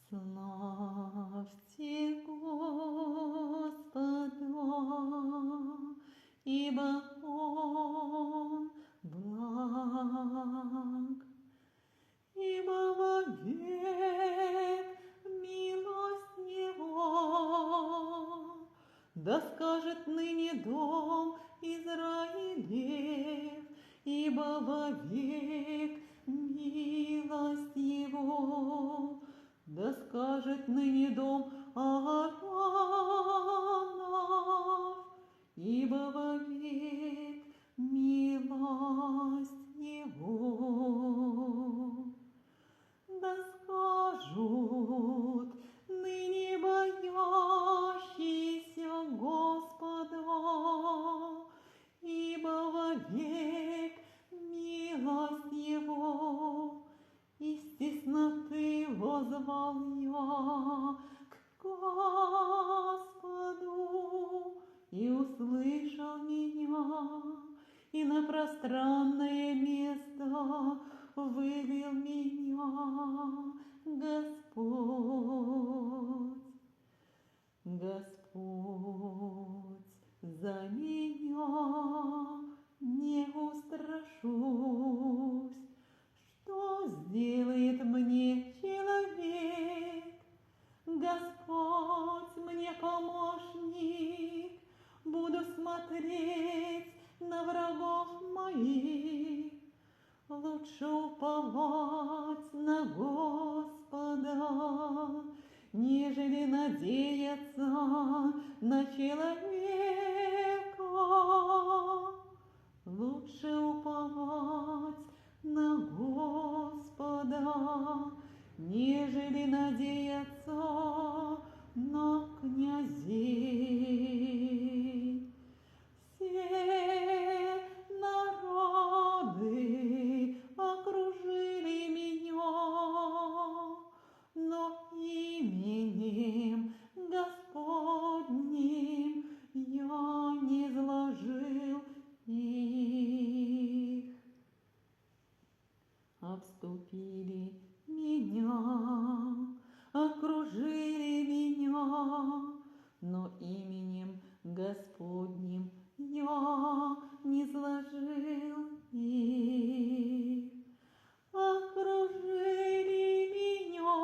Славьте Господа, ибо Он благ, ибо вовек милость Его. Да скажет ныне дом Израилев, ибо вовек милость Его. Да скажет ныне дом Ааронов, ибо вовек милость Его. Да скажут ныне боящиеся Господа, ибо вовек милость Его. Из тесноты возвал я к Господу, и услышал меня, и на пространное место вывел меня Господь. Господь за меня, не устрашусь. Что сделает мне человек? Господь мне помощник. Буду смотреть на врагов моих. Лучше уповать на Господа, нежели надеяться на человека. Лучше уповать на Господа, нежели надеяться на князей. Все народы окружили меня, но именем Господним я не зложил их. Обступили меня, окружили меня, но именем Господним я не зложил их. Окружили меня,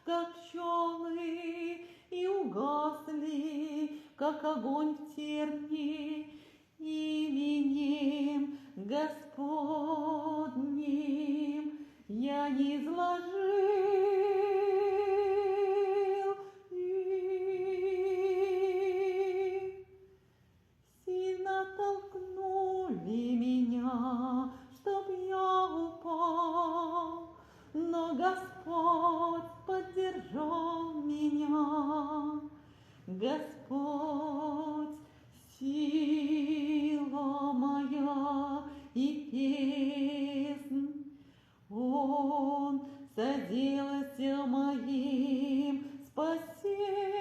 как пчелы, и угасли, как огонь в терне, именем Господним я не зложил их. Сильно толкнули меня, чтоб я упал, но Господь поддержал меня. Господь сила моя и песнь, Он соделался моим спасением.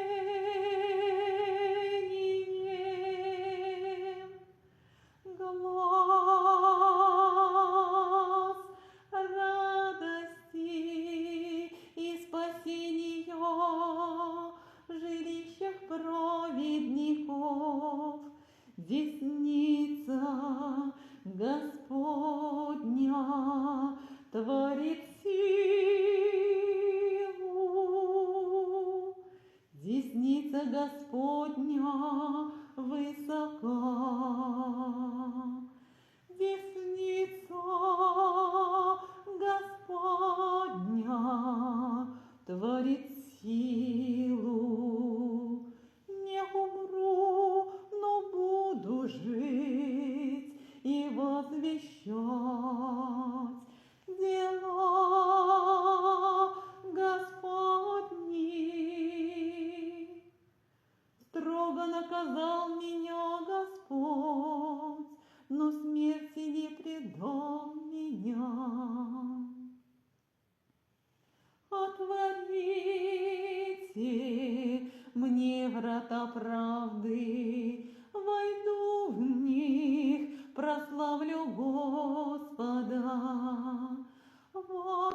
Глас радости и спасения в жилищах праведников. Десница Господня творит силу. Десница Господня высока. Десница Господня творит силу. Не умру, но буду жить и возвещать дела Господни. Строго наказал меня Господь, но смерти не предал меня. Отворите мне врата правды, войду в них, прославлю Господа.